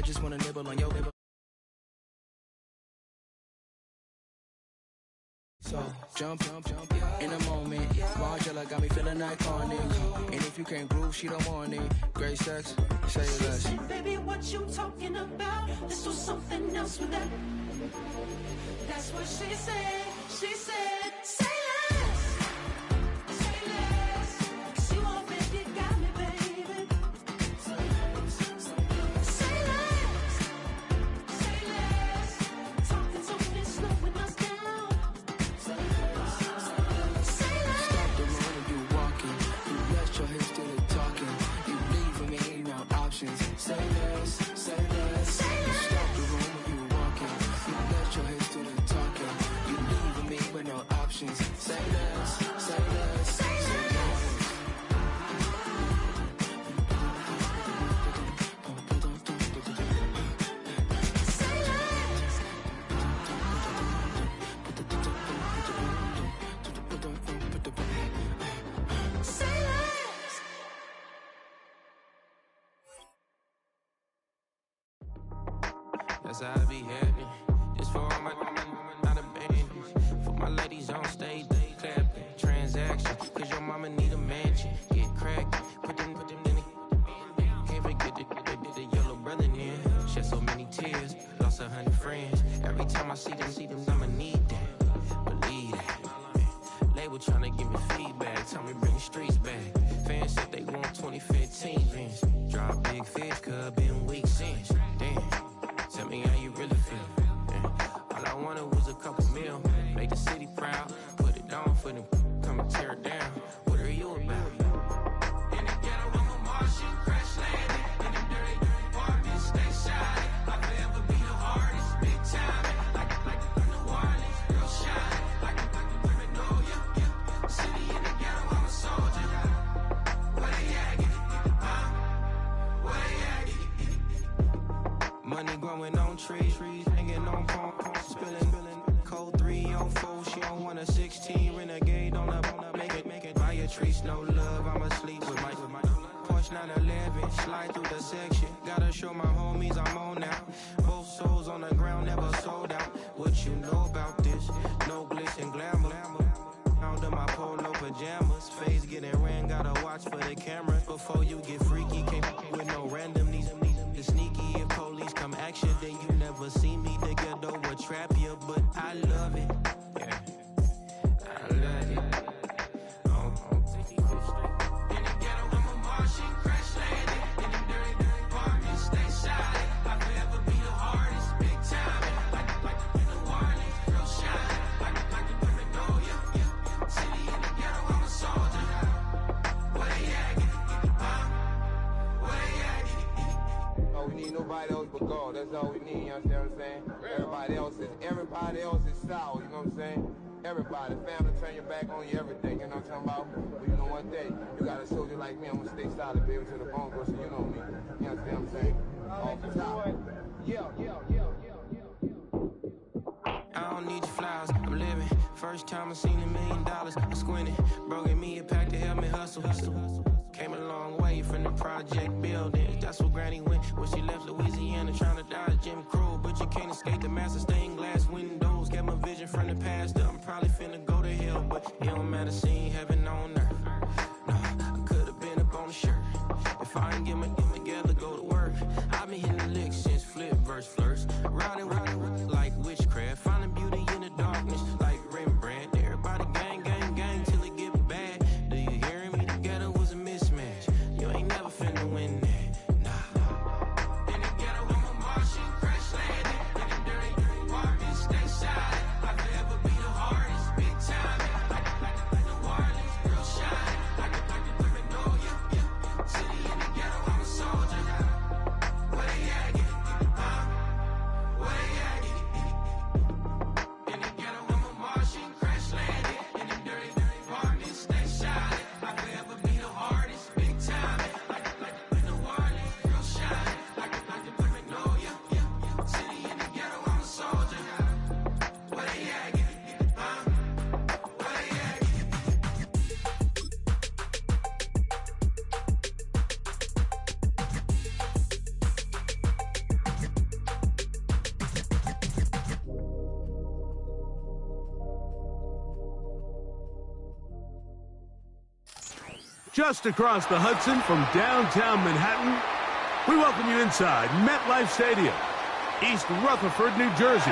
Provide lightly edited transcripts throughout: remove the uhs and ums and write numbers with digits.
just wanna nibble on your nibble. So jump in a moment. Margella got me feeling iconic. And if you can't groove, she don't want it. Great sex, say less. She said, baby, what you talking about? This was something else with that. That's what she said. She said, say less. Say less. 'Cause you already got me, baby. Say less. Say less. Talking so much, slowing us down. Say less. Stop the moment you walking. You rest your hips to the talking. You leaving me no options. Say less, say less. Stop the room when you walking. You rest your hips to the talking. You leaving me with no options. Say less, say less, say less. That's how I be happening. This for all my not abandoned. For my ladies on stage, they clapping. Transaction, cause your mama need a mansion. Get cracked, put them in the. Can't forget the yellow brother in. Shed so many tears, lost 100 friends. Every time I see them, I'ma need that. Believe that. Label tryna give me feedback, tell me bring the streets back. Fans said they want 2015 Vince. Drop big fish, cuz been weeks since. Damn. Tell me how you really feel. Yeah. All I wanted was a couple mil. Make the city proud. Put it on for them. Come and tear it down. What are you about? In the ghetto, I'm a Martian. Crash landing. In them dirty apartments. Stay shy. I'll forever be the hardest. Big time. Like New Orleans. Real shine. Like the women know ya. City in the ghetto, I'm a soldier. Where they at? Huh? Where they at? Money growing on trees, hanging on palm, spilling, code 304, she don't want a 16, renegade on up, make it, buy a tree, no love, I'ma sleep with my Porsche 911, slide through the section, gotta show my homies I'm on now, both souls on the ground, never sold out, what you know about this, no glitz and glamour, under my polo pajamas, face getting ran, gotta watch for the cameras, before you get freaky, can't with no random, these sneaky, if police come action, then you never see me, the ghetto will trap you, but I love it, yeah, I love it, in the ghetto, I'm a Martian, crash landing, in them dirty apartments, stay shy, I'll forever be the hardest, big time, like New Orleans, real shine, like the women know ya, city in the ghetto, I'm a soldier, where they at, huh, where they at, we need nobody else but God. That's all we need, you understand what I'm saying? Everybody else is sour, you know what I'm saying? Everybody, family turn your back on you, everything, you know what I'm talking about? But you know one thing, you got a soldier like me, I'm gonna stay solid, baby, to the bone, bro, so you know me. You understand what I'm saying? Off the top. Yeah. I don't need your flowers, I'm living. First time I seen $1 million, I squinted. Bro, give me a pack to help me hustle. Came a long way from the project building. That's where Granny went when she left Louisiana, trying to dodge Jim Crow. But you can't escape the master stained glass windows. Got my vision from the past. I'm probably finna go to hell, but it don't matter, seeing heaven on earth. No, I could've been up on the shirt. If I ain't get my together, go to work. I've been hitting the licks since flip verse flirts. Riding like witchcraft, finding beauty in the darkness like Rembrandt. Everybody gang till it get bad. Do you hear me? The ghetto was a mismatch. You ain't never finna win that. Nah. In the ghetto, I'm a Martian, crash landing. In them dirty apartments, stay shy. I'll forever be the hardest, big time. Like New just across the Hudson from downtown Manhattan, we welcome you inside MetLife Stadium, East Rutherford, New Jersey.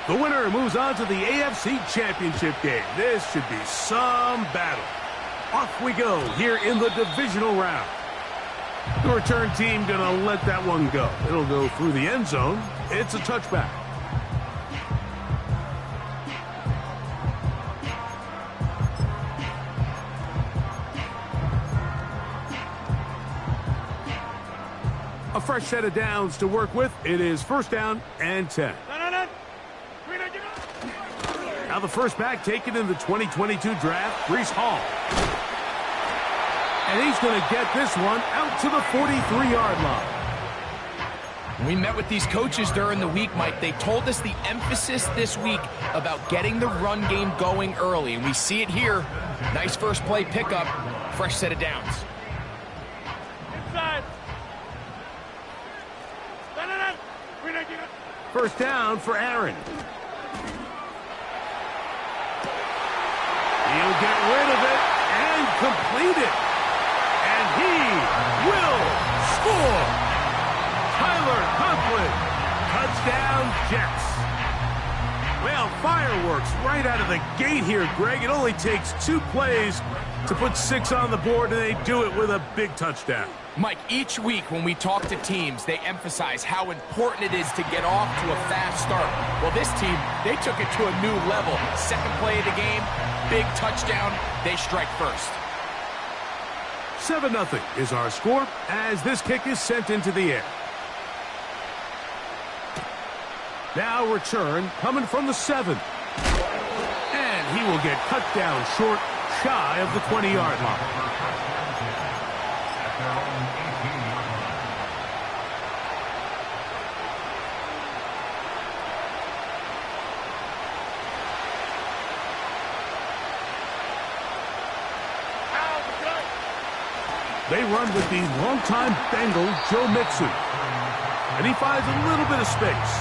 The winner moves on to the AFC Championship game. This should be some battle. Off we go here in the divisional round. The return team gonna let that one go. It'll go through the end zone. It's a touchback. A fresh set of downs to work with. It is 1st down and 10. Now the first back taken in the 2022 draft, Breece Hall. And he's going to get this one out to the 43-yard line. We met with these coaches during the week, Mike. They told us the emphasis this week about getting the run game going early, and we see it here. Nice first play pickup, fresh set of downs. Inside. First down for Aaron. He'll get rid of it and complete it. And he will score. Tyler Conklin. Touchdown, Jets. Well, fireworks right out of the gate here, Greg. It only takes 2 plays to put 6 on the board, and they do it with a big touchdown. Mike, each week when we talk to teams, they emphasize how important it is to get off to a fast start. Well, this team, they took it to a new level. Second play of the game, big touchdown, they strike first. 7-0 is our score as this kick is sent into the air. Now return coming from the 7. And he will get cut down short, shy of the 20-yard line. They run with the longtime Bengal Joe Mixon. And he finds a little bit of space.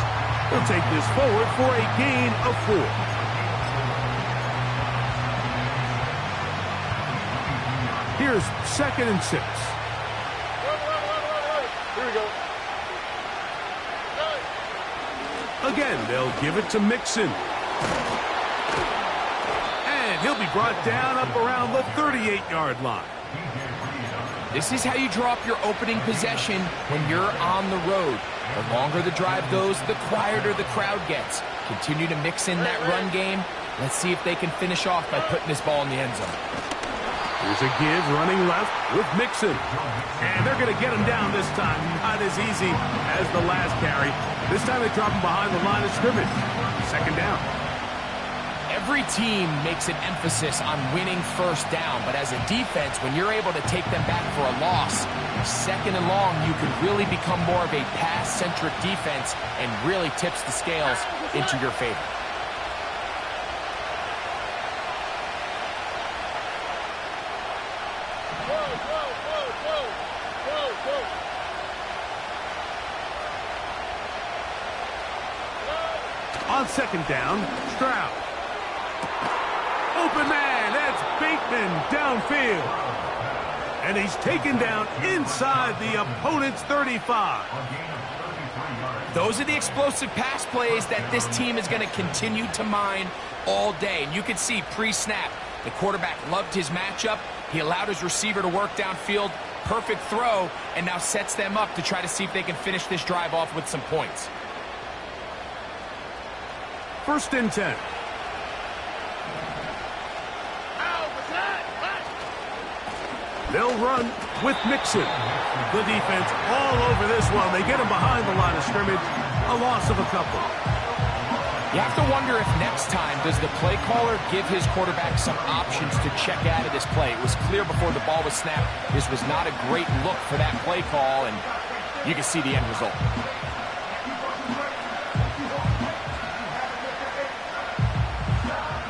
He'll take this forward for a gain of 4. Here's 2nd and 6. Here we go. Again, they'll give it to Mixon. And he'll be brought down up around the 38-yard line. This is how you draw up your opening possession when you're on the road. The longer the drive goes, the quieter the crowd gets. Continue to mix in that run game. Let's see if they can finish off by putting this ball in the end zone. Here's a give running left with Mixon. And they're going to get him down this time. Not as easy as the last carry. This time they drop him behind the line of scrimmage. 2nd down. Every team makes an emphasis on winning 1st down, but as a defense, when you're able to take them back for a loss, 2nd and long, you can really become more of a pass-centric defense and really tips the scales into your favor. On 2nd down, Stroud. Open man, that's Bateman downfield. And he's taken down inside the opponent's 35. Those are the explosive pass plays that this team is going to continue to mine all day. And you can see pre-snap, the quarterback loved his matchup. He allowed his receiver to work downfield. Perfect throw, and now sets them up to try to see if they can finish this drive off with some points. 1st and 10. They'll run with Mixon. The defense all over this one. They get him behind the line of scrimmage. A loss of a couple. You have to wonder if next time does the play caller give his quarterback some options to check out of this play. It was clear before the ball was snapped. This was not a great look for that play call, and you can see the end result.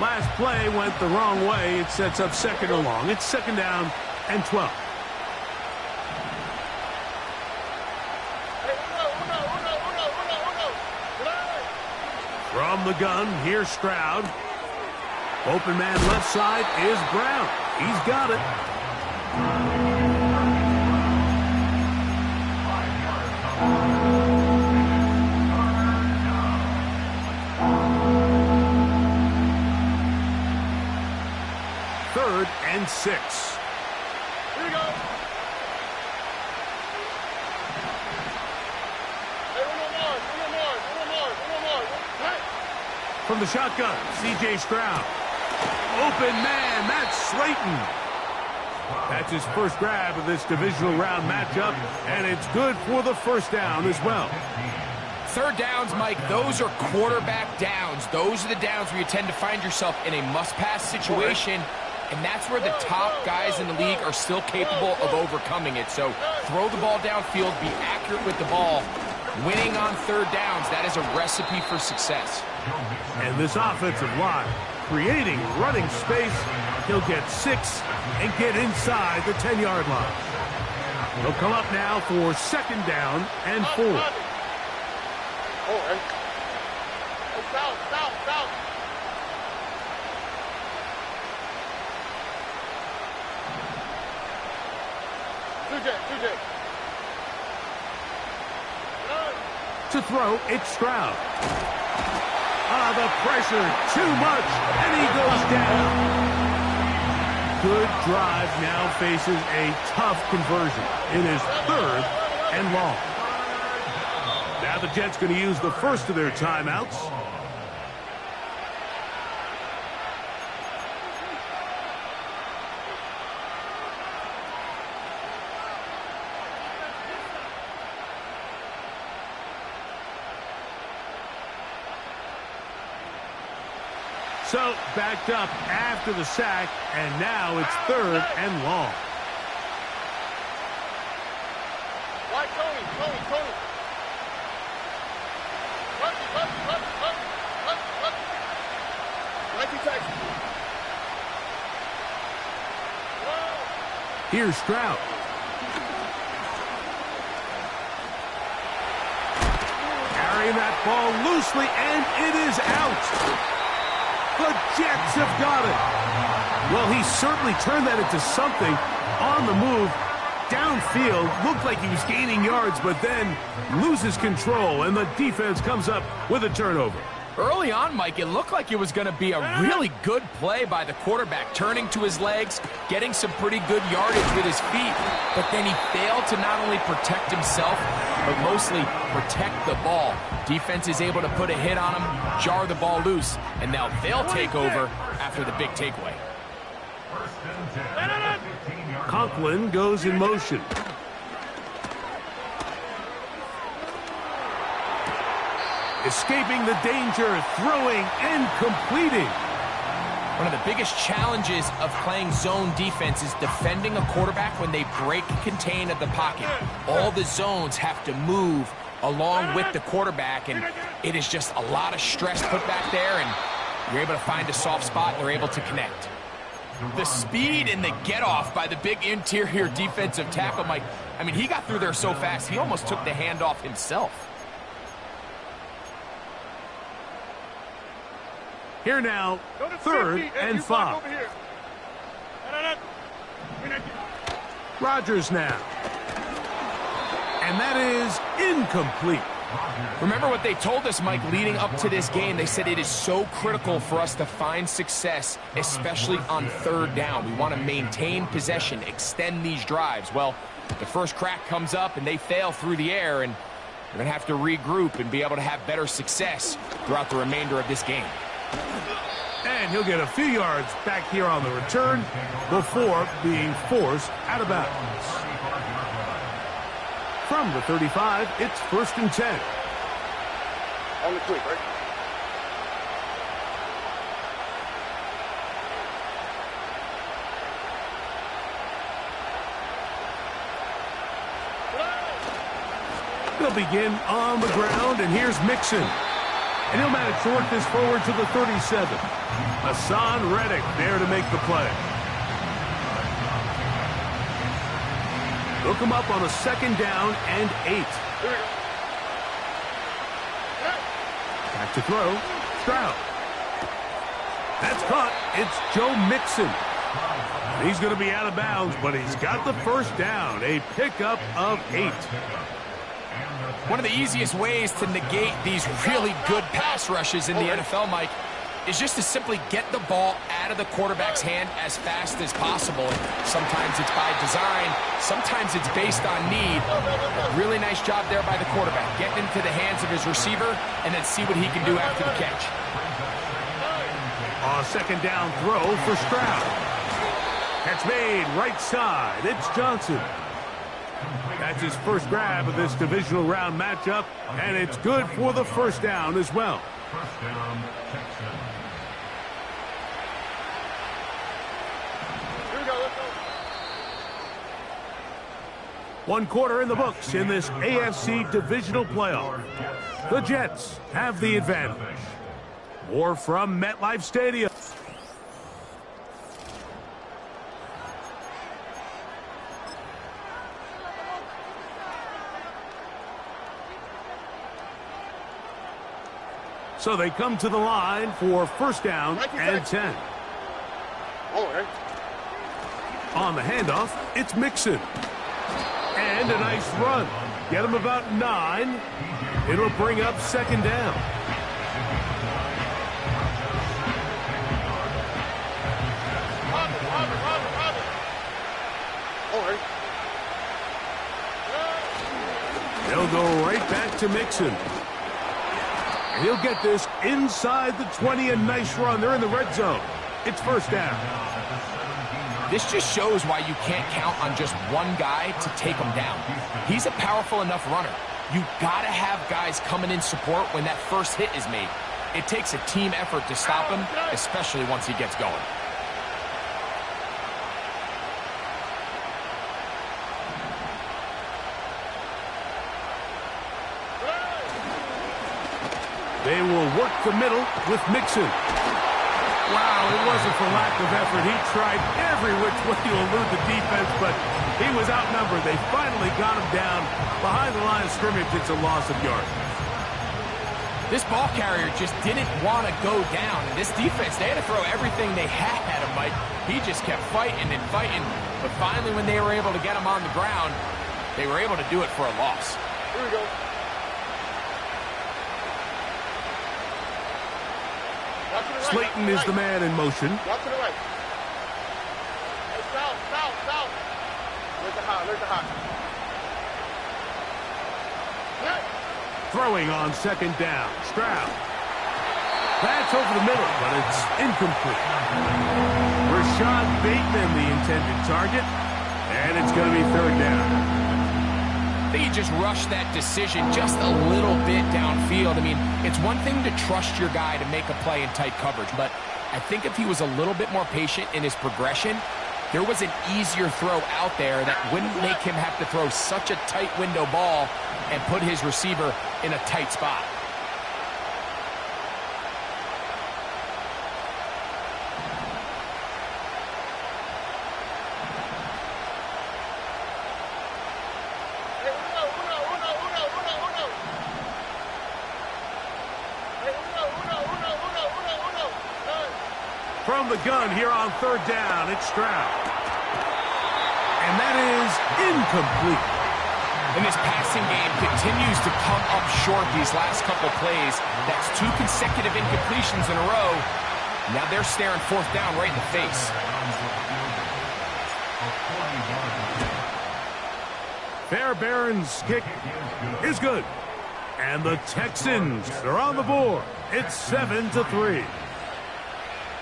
Last play went the wrong way. It sets up second and long. It's second down and 12. From the gun, here's Stroud. Open man left side is Brown. He's got it. Third and 6. Here we go. From the shotgun, C.J. Stroud. Open man, that's Slayton. That's his first grab of this divisional round matchup, and it's good for the first down as well. Third downs, Mike, those are quarterback downs. Those are the downs where you tend to find yourself in a must-pass situation, and that's where the top guys in the league are still capable of overcoming it. So throw the ball downfield, be accurate with the ball. Winning on third downs, that is a recipe for success. And this offensive line, creating running space, he'll get 6 and get inside the 10-yard line. He'll come up now for second down and 4. South. TJ. To throw, it's Stroud. The pressure, too much, and he goes down. Good drive now faces a tough conversion. It is third and long. Now the Jets going to use the first of their timeouts. So, backed up after the sack, and now it's third and long. Why, Tony. Here's Stroud. Carrying that ball loosely, and it is out. The Jets have got it. Well, he certainly turned that into something on the move. Downfield, looked like he was gaining yards, but then loses control, and the defense comes up with a turnover. Early on, Mike, it looked like it was going to be a really good play by the quarterback, turning to his legs, getting some pretty good yardage with his feet, but then he failed to not only protect himself, but mostly protect the ball. Defense is able to put a hit on him, jar the ball loose, and now they'll take over after the big takeaway. Conklin goes in motion. Escaping the danger, throwing and completing. One of the biggest challenges of playing zone defense is defending a quarterback when they break contain of the pocket. All the zones have to move along with the quarterback, and it is just a lot of stress put back there, and you're able to find a soft spot, and they're able to connect. The speed and the get-off by the big interior defensive tackle, Mike, I mean, he got through there so fast, he almost took the handoff himself. Here now, third and 5. Rodgers now. And that is incomplete. Remember what they told us, Mike, leading up to this game. They said it is so critical for us to find success, especially on third down. We want to maintain possession, extend these drives. Well, the first crack comes up, and they fail through the air, and they're going to have to regroup and be able to have better success throughout the remainder of this game. And he'll get a few yards back here on the return before being forced out of bounds. From the 35, it's first and 10. On the quick, right? They'll begin on the ground, and here's Mixon. And he'll manage to work this forward to the 37. Hassan Reddick there to make the play. Look him up on a 2nd down and 8. Back to throw. Stroud. That's caught. It's Joe Mixon. He's going to be out of bounds, but he's got the first down. A pickup of 8. One of the easiest ways to negate these really good pass rushes in the NFL, Mike, is just to simply get the ball out of the quarterback's hand as fast as possible. Sometimes it's by design, sometimes it's based on need. Really nice job there by the quarterback, getting into the hands of his receiver and then see what he can do after the catch. A 2nd down throw for Stroud. Catch made right side. It's Johnson. That's his first grab of this divisional round matchup, and it's good for the first down as well. First down, Texans. Here we go, let's go. 1 quarter in the books in this AFC divisional playoff. The Jets have the advantage. More from MetLife Stadium. So they come to the line for first down and 10. On the handoff, it's Mixon. And a nice run. Get him about 9. It'll bring up 2nd down. They'll go right back to Mixon. And he'll get this inside the 20, a nice run. They're in the red zone. It's first down. This just shows why you can't count on just one guy to take him down. He's a powerful enough runner. You gotta have guys coming in support when that first hit is made. It takes a team effort to stop him, especially once he gets going. They will work the middle with Mixon. Wow, it wasn't for lack of effort. He tried every which way to elude the defense, but he was outnumbered. They finally got him down behind the line of scrimmage. It's a loss of yards. This ball carrier just didn't want to go down. And this defense, they had to throw everything they had at him, Mike. He just kept fighting and fighting. But finally, when they were able to get him on the ground, they were able to do it for a loss. Here we go. Slayton is the man in motion. Walk to the right. Hey, south. Where's the hot? Throwing on 2nd down. Stroud. That's over the middle, but it's incomplete. Rashad Bateman, the intended target, and it's going to be 3rd down. I think he just rushed that decision just a little bit downfield. I mean, it's one thing to trust your guy to make a play in tight coverage, but I think if he was a little bit more patient in his progression, there was an easier throw out there that wouldn't make him have to throw such a tight window ball and put his receiver in a tight spot. From the gun here on 3rd down, it's Stroud. And that is incomplete. And this passing game continues to come up short these last couple plays. That's 2 consecutive incompletions in a row. Now they're staring 4th down right in the face. Fairbairn's kick is good. And the Texans are on the board. It's 7-3.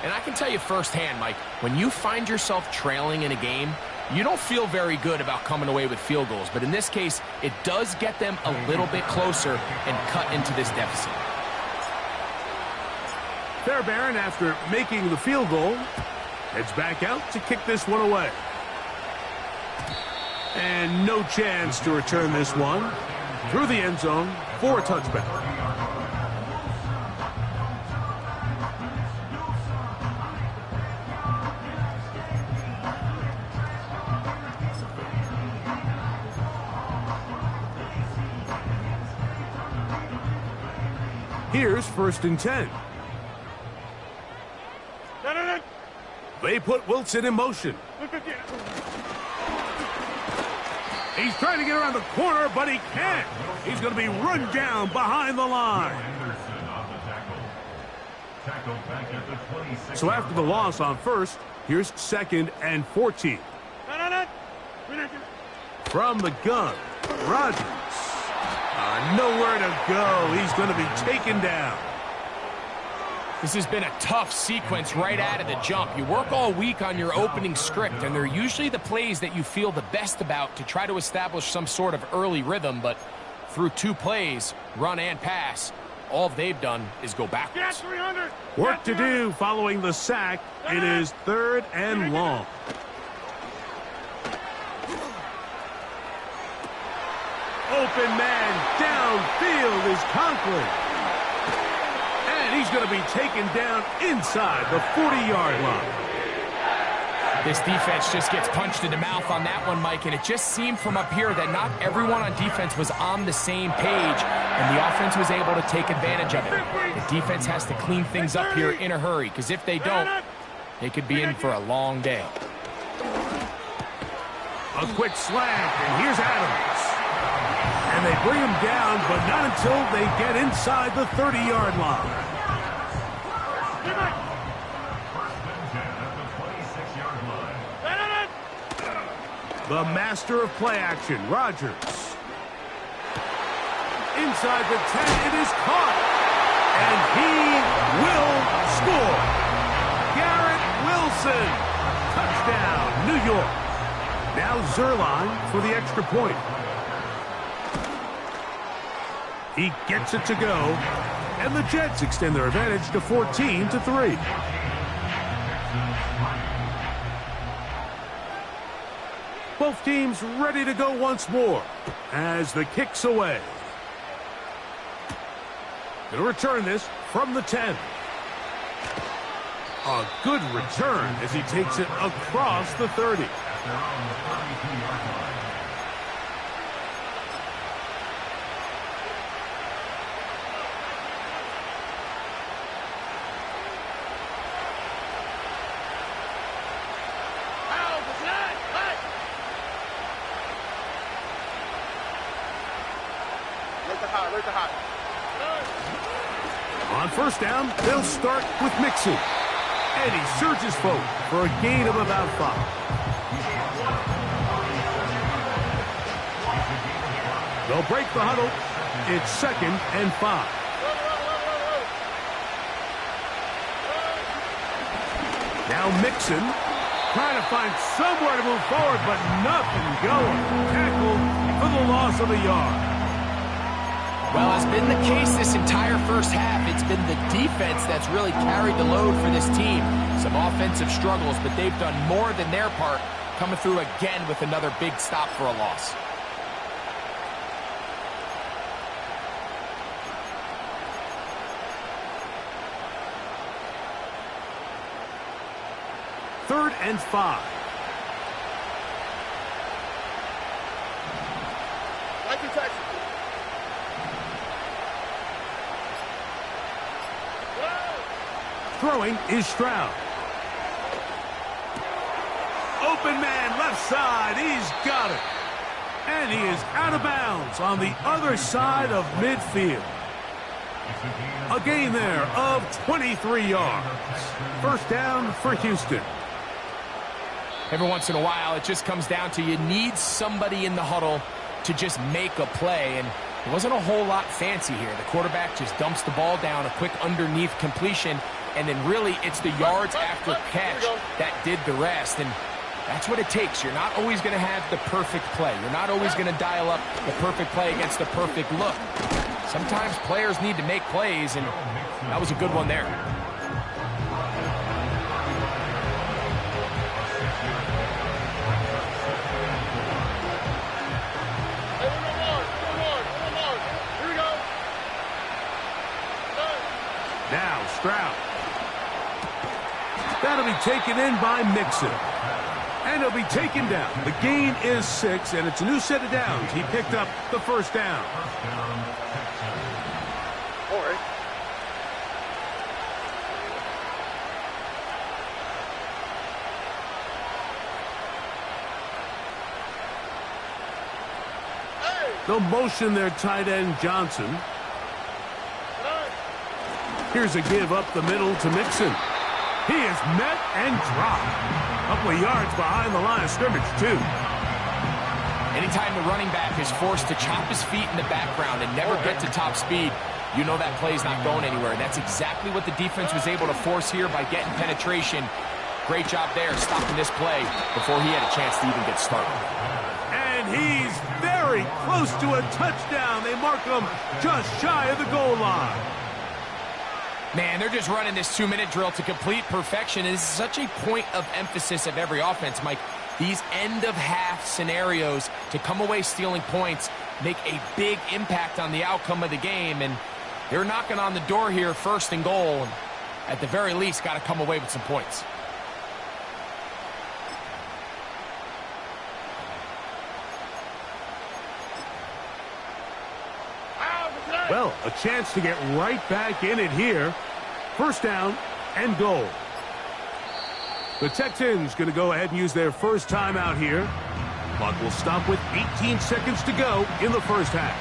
And I can tell you firsthand, Mike, when you find yourself trailing in a game, you don't feel very good about coming away with field goals. But in this case, it does get them a little bit closer and cut into this deficit. Fairbairn, after making the field goal, heads back out to kick this one away. And no chance to return this one through the end zone for a touchback. Here's 1st and 10. They put Wilson in motion. He's trying to get around the corner, but he can't. He's going to be run down behind the line. So after the loss on 1st, here's 2nd and 14. From the gun, Rodgers. Nowhere to go. He's going to be taken down. This has been a tough sequence right out of the jump. You work all week on your opening script, and they're usually the plays that you feel the best about to try to establish some sort of early rhythm, but through 2 plays, run and pass, all they've done is go backwards. Work to do following the sack. It is 3rd and long. Open man downfield is Conklin. And he's going to be taken down inside the 40-yard line. This defense just gets punched in the mouth on that one, Mike, and it just seemed from up here that not everyone on defense was on the same page, and the offense was able to take advantage of it. The defense has to clean things up here in a hurry, because if they don't, they could be in for a long day. A quick slant, and here's Adams. And they bring him down, but not until they get inside the 30-yard line. The master of play action, Rodgers. Inside the 10, it is caught. And he will score. Garrett Wilson. Touchdown, New York. Now Zerline for the extra point. He gets it to go. And the Jets extend their advantage to 14-3. Both teams ready to go once more as the kick's away. Going to return this from the 10. A good return as he takes it across the 30. On 1st down, they'll start with Mixon. And he surges forward for a gain of about 5. They'll break the huddle. It's 2nd and 5. Now Mixon trying to find somewhere to move forward, but nothing going. Tackled for the loss of a yard. Well, it's been the case this entire first half. It's been the defense that's really carried the load for this team. Some offensive struggles, but they've done more than their part, coming through again with another big stop for a loss. Third and 5. Throwing is Stroud. Open man, left side. He's got it. And he is out of bounds on the other side of midfield. A gain there of 23 yards. 1st down for Houston. Every once in a while, it just comes down to you need somebody in the huddle to just make a play. And it wasn't a whole lot fancy here. The quarterback just dumps the ball down, a quick underneath completion. And then really it's the yards after catch that did the rest. And that's what it takes. You're not always going to have the perfect play. You're not always going to dial up the perfect play against the perfect look. Sometimes players need to make plays, and that was a good one there. Now Stroud. That'll be taken in by Mixon. And he'll be taken down. The gain is 6, and it's a new set of downs. He picked up the 1st down. They'll motion their tight end, Johnson. Here's a give up the middle to Mixon. He is met and dropped. A couple of yards behind the line of scrimmage, too. Anytime the running back is forced to chop his feet in the background and never get to top speed, you know that play's not going anywhere. And that's exactly what the defense was able to force here by getting penetration. Great job there, stopping this play before he had a chance to even get started. And he's very close to a touchdown. They mark him just shy of the goal line. Man, they're just running this 2-minute drill to complete perfection. This is such a point of emphasis of every offense, Mike. These end-of-half scenarios to come away stealing points make a big impact on the outcome of the game, and they're knocking on the door here, 1st and goal, and at the very least, got to come away with some points. Well, a chance to get right back in it here. 1st down and goal. The Texans going to go ahead and use their first timeout here. Clock will stop with 18 seconds to go in the first half.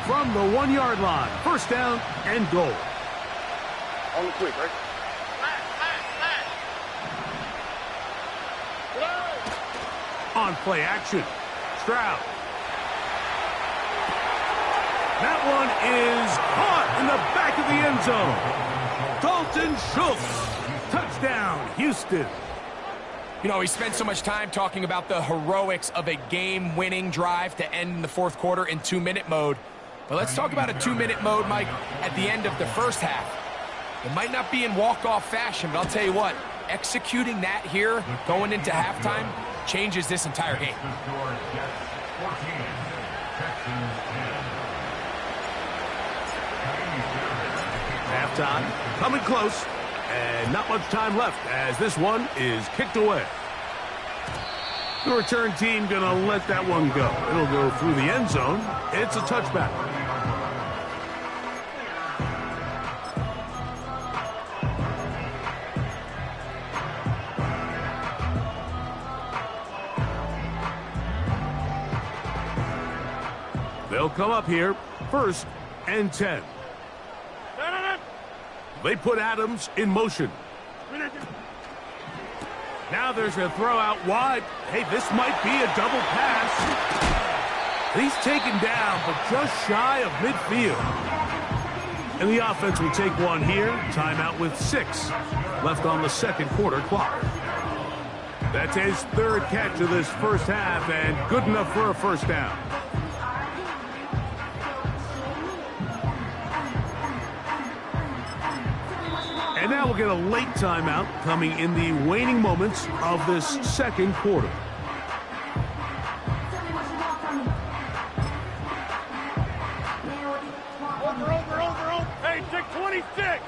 From the 1-yard line, 1st down and goal. On the quick, right? On play action, Stroud. That one is caught in the back of the end zone. Dalton Schultz. Touchdown, Houston. You know, he spent so much time talking about the heroics of a game-winning drive to end in the 4th quarter in 2-minute mode. But let's talk about a 2-minute mode, Mike, at the end of the first half. It might not be in walk-off fashion, but I'll tell you what, executing that here, going into halftime, changes this entire game. Halftime coming close, and not much time left as this one is kicked away. The return team gonna let that one go. It'll go through the end zone. It's a touchback. They'll come up here, 1st and 10. They put Adams in motion. Now there's a throw out wide. Hey, this might be a double pass. He's taken down, but just shy of midfield. And the offense will take one here. Timeout with 6 left on the 2nd quarter clock. That's his 3rd catch of this first half, and good enough for a 1st down. And now we'll get a late timeout coming in the waning moments of this 2nd quarter. Over. Hey, take 26.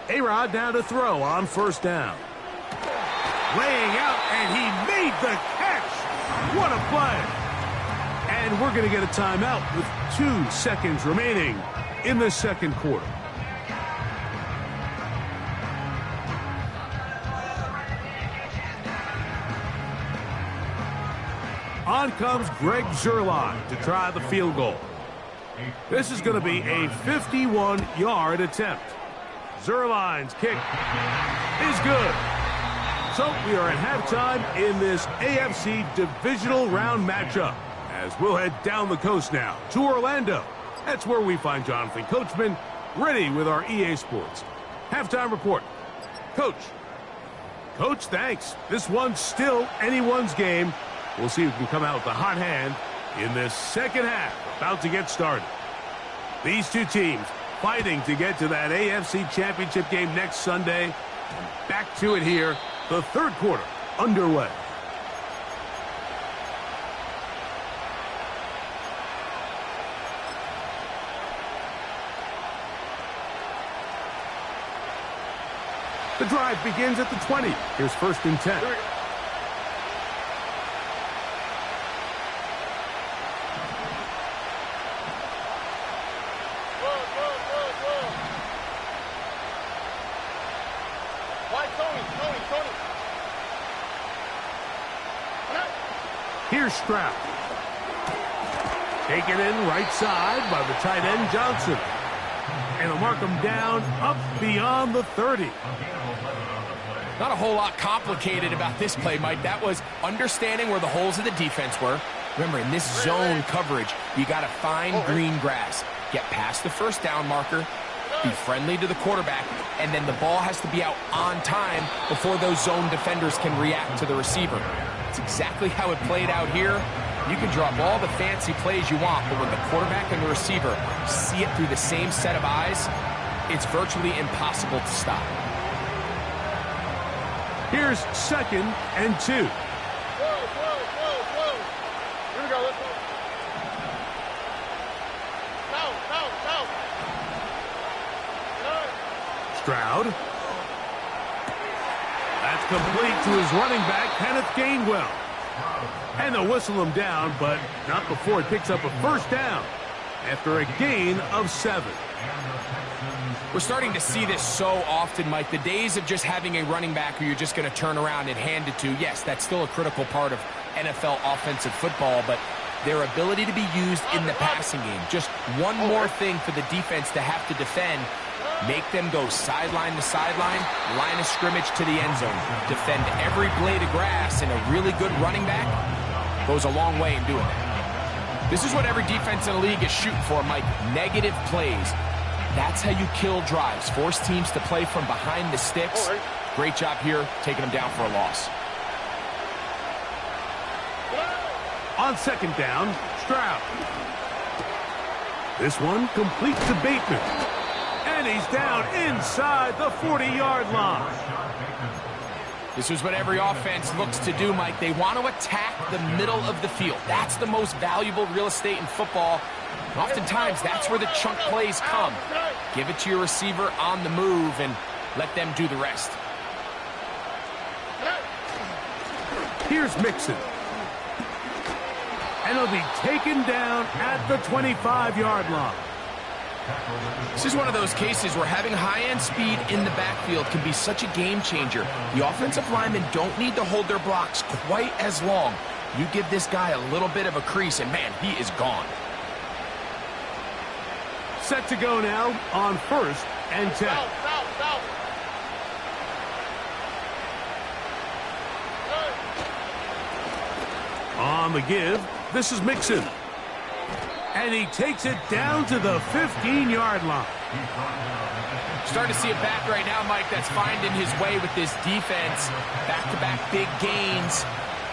A-Rod down to throw on 1st down. Laying out, and he made the catch. What a play. And we're going to get a timeout with 2 seconds remaining in the 2nd quarter. On comes Greg Zuerlein to try the field goal. This is going to be a 51-yard attempt. Zuerlein's kick is good. So we are at halftime in this AFC Divisional Round matchup as we'll head down the coast now to Orlando. That's where we find Jonathan Coachman ready with our EA Sports halftime report. Coach, thanks. This one's still anyone's game. We'll see who can come out with the hot hand in this 2nd half, about to get started. These 2 teams fighting to get to that AFC Championship game next Sunday. And back to it here, the 3rd quarter underway. The drive begins at the 20. Here's 1st and 10. Here's Stroud. Taken in right side by the tight end Johnson. And he'll mark him down up beyond the 30. Not a whole lot complicated about this play, Mike. That was understanding where the holes of the defense were. Remember, in this zone coverage, you got to find green grass. Get past the first down marker, be friendly to the quarterback, and then the ball has to be out on time before those zone defenders can react to the receiver. It's exactly how it played out here. You can drop all the fancy plays you want, but when the quarterback and the receiver see it through the same set of eyes, it's virtually impossible to stop. Here's 2nd and 2. Here we go, let's go. Stroud. That's complete to his running back, Kenneth Gainwell. And they'll whistle him down, but not before he picks up a first down after a gain of 7. We're starting to see this so often, Mike. The days of just having a running back who you're just going to turn around and hand it to, yes, that's still a critical part of NFL offensive football, but their ability to be used in the passing game, just one more thing for the defense to have to defend, make them go sideline to sideline, line of scrimmage to the end zone, defend every blade of grass, and a really good running back goes a long way in doing that. This is what every defense in the league is shooting for, Mike, negative plays. That's how you kill drives. Force teams to play from behind the sticks. Great job here, taking them down for a loss. On 2nd down, Stroud. This one complete to Bateman. And he's down inside the 40-yard line. This is what every offense looks to do, Mike. They want to attack the middle of the field. That's the most valuable real estate in football. Oftentimes, that's where the chunk plays come. Give it to your receiver on the move and let them do the rest. Here's Mixon. And he'll be taken down at the 25-yard line. This is one of those cases where having high-end speed in the backfield can be such a game changer. The offensive linemen don't need to hold their blocks quite as long. You give this guy a little bit of a crease, and man, he is gone. Set to go now on 1st and 10. On the give, this is Mixon. And he takes it down to the 15-yard line. Starting to see a back right now, Mike, that's finding his way with this defense. Back-to-back big gains.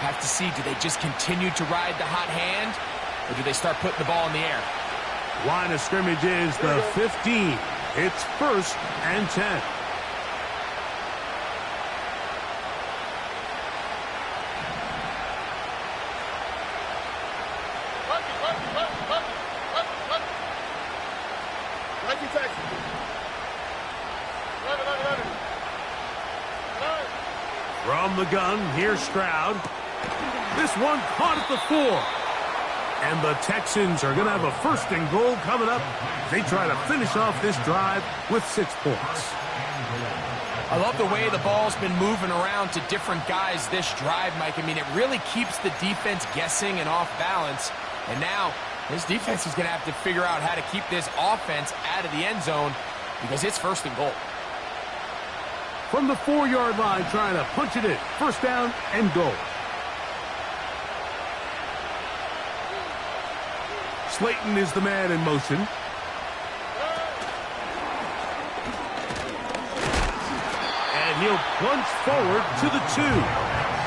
Have to see, do they just continue to ride the hot hand, or do they start putting the ball in the air? Line of scrimmage is the 15. It's 1st and 10. From the gun, here's Stroud. This one caught at the 4. And the Texans are going to have a 1st and goal coming up. They try to finish off this drive with 6 points. I love the way the ball's been moving around to different guys this drive, Mike. I mean, it really keeps the defense guessing and off balance. And now, this defense is going to have to figure out how to keep this offense out of the end zone because it's 1st and goal. From the 4-yard line, trying to punch it in. 1st down and goal. Slayton is the man in motion. And he'll plunge forward to the 2,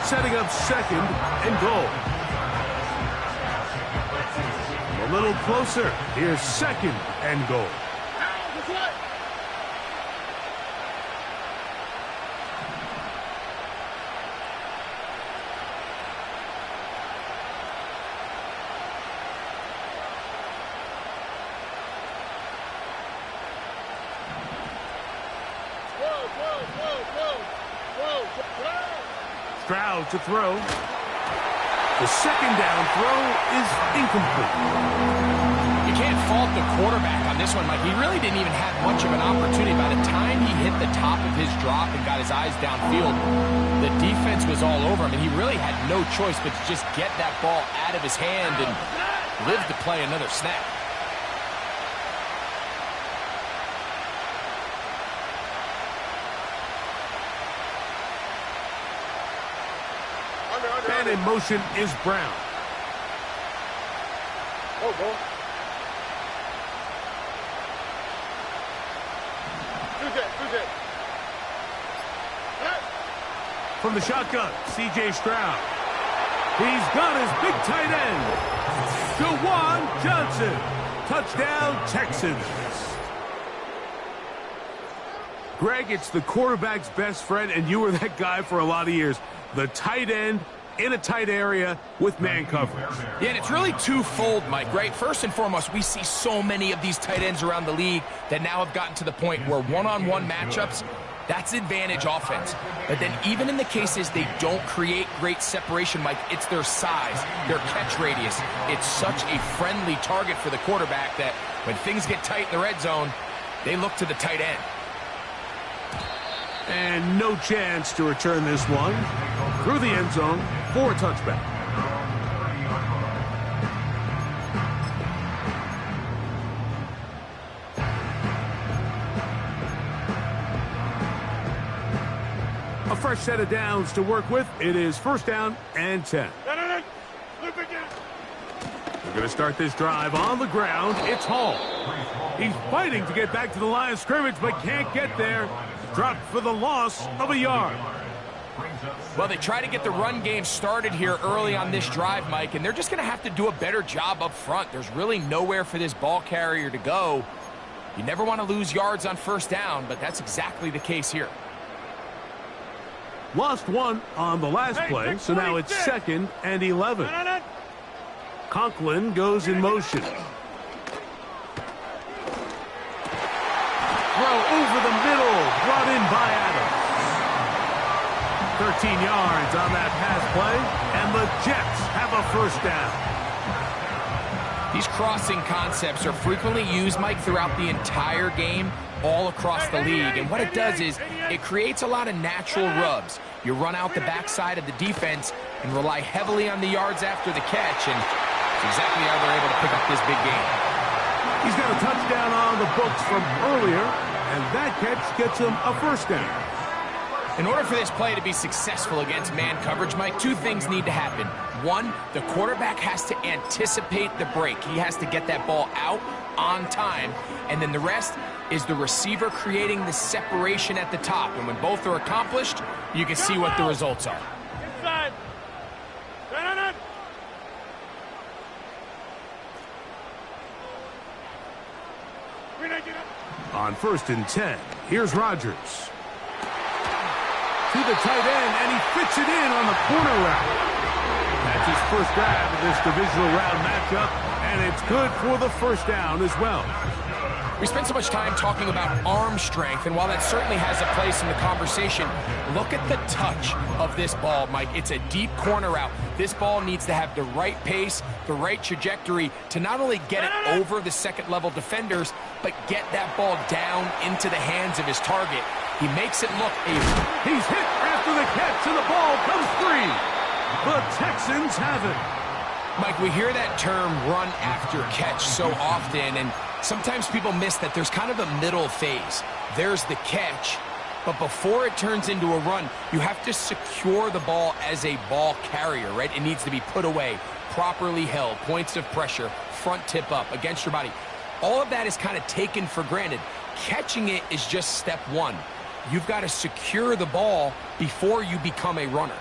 setting up 2nd and goal. A little closer. Here's 2nd and goal. Stroud to throw. The 2nd down throw is incomplete. You can't fault the quarterback on this one, Mike. He really didn't even have much of an opportunity. By the time he hit the top of his drop and got his eyes downfield, the defense was all over him, and he really had no choice but to just get that ball out of his hand and live to play another snap. And in motion is Brown. Oh, boy. From the shotgun, C.J. Stroud. He's got his big tight end. Jawan Johnson. Touchdown, Texans. Greg, it's the quarterback's best friend, and you were that guy for a lot of years. The tight end in a tight area with man coverage. Yeah, and it's really twofold, Mike, right? First and foremost, we see so many of these tight ends around the league that now have gotten to the point where one-on-one matchups, that's advantage offense. But then even in the cases they don't create great separation, Mike, it's their size, their catch radius. It's such a friendly target for the quarterback that when things get tight in the red zone, they look to the tight end. And no chance to return this one through the end zone for a touchback. A fresh set of downs to work with. It is first down and 10. They're going to start this drive on the ground. It's Hall. He's fighting to get back to the line of scrimmage, but can't get there. Dropped for the loss of a yard. Well, they try to get the run game started here early on this drive, Mike, and they're just going to have to do a better job up front. There's really nowhere for this ball carrier to go. You never want to lose yards on first down, but that's exactly the case here. Lost one on the last play, so now it's 2nd and 11. Conklin goes in motion. Throw over the middle, brought in by Adams. 13 yards on that pass play, and the Jets have a first down. These crossing concepts are frequently used, Mike, throughout the entire game, all across the league. And what it does is it creates a lot of natural rubs. You run out the backside of the defense and rely heavily on the yards after the catch, and it's exactly how they're able to pick up this big game. He's got a touchdown on the books from earlier, and that catch gets him a first down. In order for this play to be successful against man coverage, Mike, two things need to happen. One, the quarterback has to anticipate the break. He has to get that ball out on time. And then the rest is the receiver creating the separation at the top. And when both are accomplished, you can see what the results are. Inside. On 1st and 10, here's Rodgers. To the tight end, and he fits it in on the corner route. That's his first grab of this divisional round matchup, and it's good for the first down as well. We spent so much time talking about arm strength, and while that certainly has a place in the conversation, look at the touch of this ball, Mike. It's a deep corner route. This ball needs to have the right pace, the right trajectory to not only get it over the second-level defenders, but get that ball down into the hands of his target. He makes it look easy. He's hit after the catch, and the ball comes free. The Texans have it. Mike, we hear that term run after catch so often, and sometimes people miss that there's kind of a middle phase. There's the catch, but before it turns into a run, you have to secure the ball as a ball carrier, right? It needs to be put away, properly held, points of pressure, front tip up against your body. All of that is kind of taken for granted. Catching it is just step one. You've got to secure the ball before you become a runner.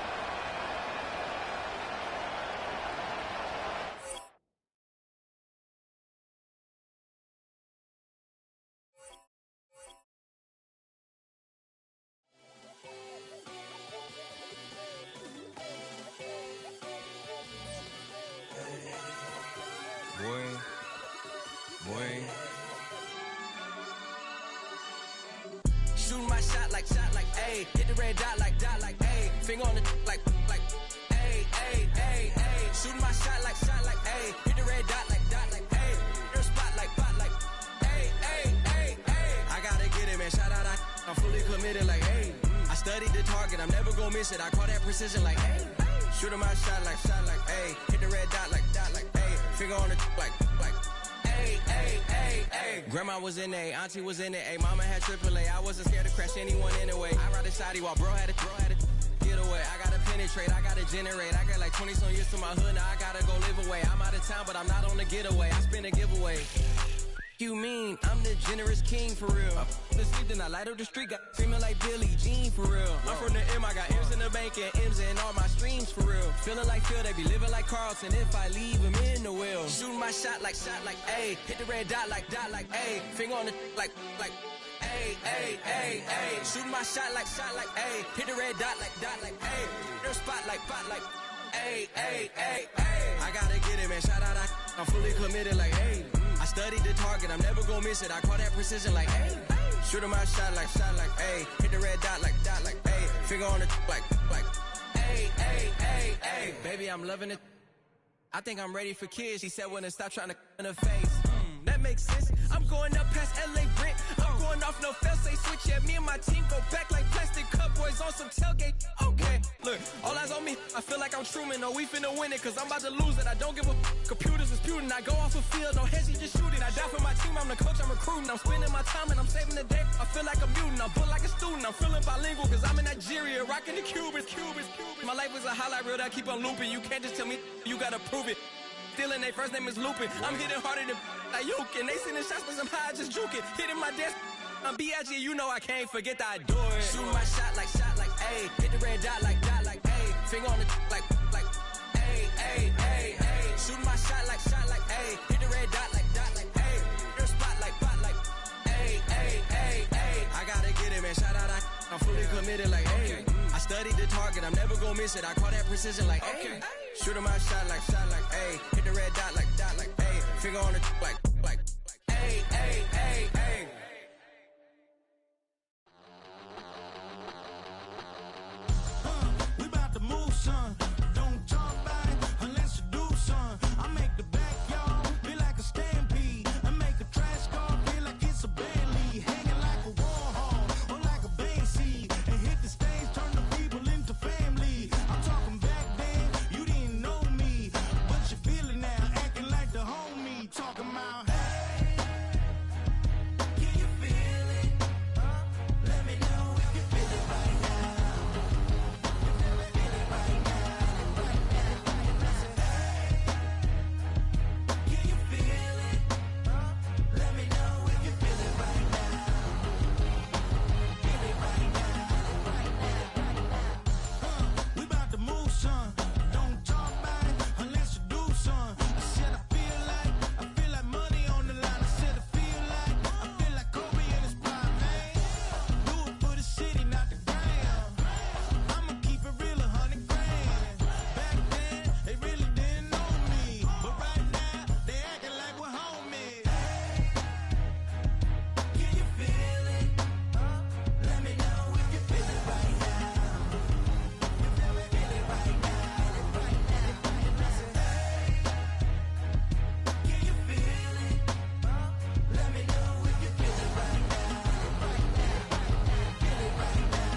Shooting my shot like, ayy. Hit the red dot like, ayy. Finger on the like, ayy, ayy, ayy, ayy. Shooting my shot like, ayy. Hit the red dot like, ayy. Spot target, I'm never gonna miss it. I call that precision like, hey. Shoot my shot like, hey. Hit the red dot like, hey. Finger on the like, hey, hey, hey, hey. Grandma was in A, auntie was in it, A. Mama had AAA. I wasn't scared to crash anyone anyway. I ride a shotty while bro had a get away. I gotta penetrate, I gotta generate. I got like 20 some years to my hood, now I gotta go live away. I'm out of town, but I'm not on the getaway. I spin a giveaway. You mean I'm the generous king for real? I the sleep, then I light up the street, got screaming like Billie Jean for real. I'm from the M, I got M's in the bank and M's in all my streams for real. Feeling like Phil, they be living like Carlton if I leave him in the wheel. Shooting my shot like, ayy. Hit the red dot like, ayy. Finger on the like, ayy, ayy, ayy, ayy. Shooting my shot like, ayy. Hit the red dot like, ayy. Their spot like, ayy, ayy, ayy, ayy. I gotta get it, man. Shout out, I'm fully committed like, ayy. I studied the target, I'm never gonna miss it. I call that precision like, hey. Shooting my shot like, hey. Hit the red dot like, hey. Finger on the like, hey, hey, hey, hey. Baby, I'm loving it. I think I'm ready for kids. She said when to stop trying to in her face. That makes sense. I'm going up past LA Brent. I'm going off no fail, say switch. Yeah, me and my team go back like plastic cup boys on some tailgate. Okay, look, all eyes on me. I feel like I'm Truman. No, we finna win it, cause I'm about to lose it. I don't give a computers disputing. I go off a field, no heads, just shoot it. I die for my team, I'm the coach, I'm recruiting. I'm spending my time and I'm saving the day. I feel like a mutant, I'm built like a student. I'm feeling bilingual, cause I'm in Nigeria, rocking the Cubans. My life is a highlight reel that I keep on looping. You can't just tell me, you gotta prove it. Stealing, they first name is Lupin. I'm hitting harder than Ayuk, and they sending shots, but somehow I just juke it. Hitting my desk, I'm B.I.G., you know I can't forget that I do it. Shooting my shot like, ayy. Hit the red dot like, ayy. Finger on the like, ayy, ayy, ayy, ayy. Shooting my shot like, ayy. Hit the red dot like, ayy. Their spot like, ayy, ayy, ayy, ayy. I gotta get it, man. Shout out, I'm fully committed like, hey. I studied the target, I'm never gonna miss it. I call that precision like, hey. Shooting my shot like, ayy. Hit the red dot like, ayy. Finger on the like, ayy, ayy, ayy, ayy. We about to move, son. Don't talk about it unless you do, son. I make the backyard feel like a stampede. I make the trash car feel like it's a band lead. Hanging like a war hall or like a band seed. And hit the stage, turn the people into family. I'm talking back then, you didn't know me. But you feel it now, acting like the homie. Talking about, hey, can you feel it? Let me know if you feel it right now. Can you feel it? Let me know if you feel it right now. Feel it right now. We about to move, son. Don't talk about it unless you do, son. I said I feel like money on the line. I said I feel like Kobe in his prime, man. Do it for the city, not the ground. I'ma keep it real, 100 grand. Back then, they really didn't know me. But right now, they acting like we're homies. Can you feel it? Let me know if you feel it right now. Feel it right now. Can you feel it? Let me know if you feel it right now. Feel it right now.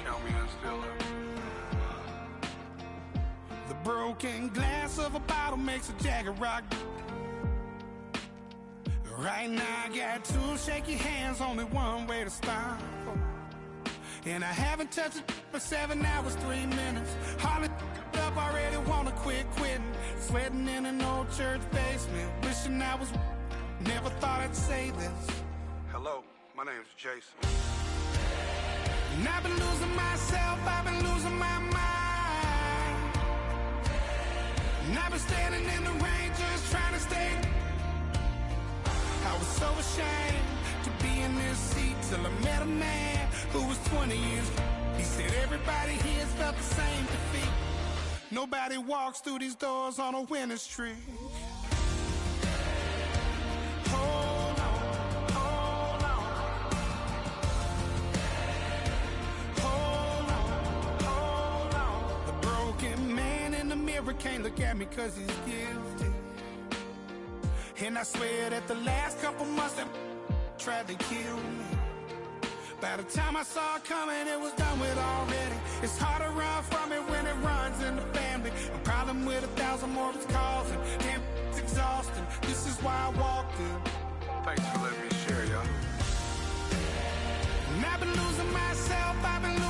Count me in still up. The broken glass of a bottle makes a Jagger rock. Right now I got two shaky hands, only one way to stop. And I haven't touched it for 7 hours, 3 minutes. Hardly up, already wanna quit quitting. Sweating in an old church basement, wishing I was. Never thought I'd say this. Hello, my name's Jason. And I've been losing myself, I've been losing my mind. And I've been standing in the rain just trying to stay. I was so ashamed to be in this seat till I met a man who was 20 years. He said everybody here's felt the same defeat. Nobody walks through these doors on a winning streak. Hold on, hold on. Hold on, hold on. The broken man in the mirror can't look at me 'cause he's guilty. And I swear that the last couple months that tried to kill me. By the time I saw it coming, it was done with already. It's hard to run from it when it runs in the family. A problem with 1,000 more it's causing. Damn, it's exhausting. This is why I walked in. Thanks for letting me share, y'all. And I've been losing myself, I've been losing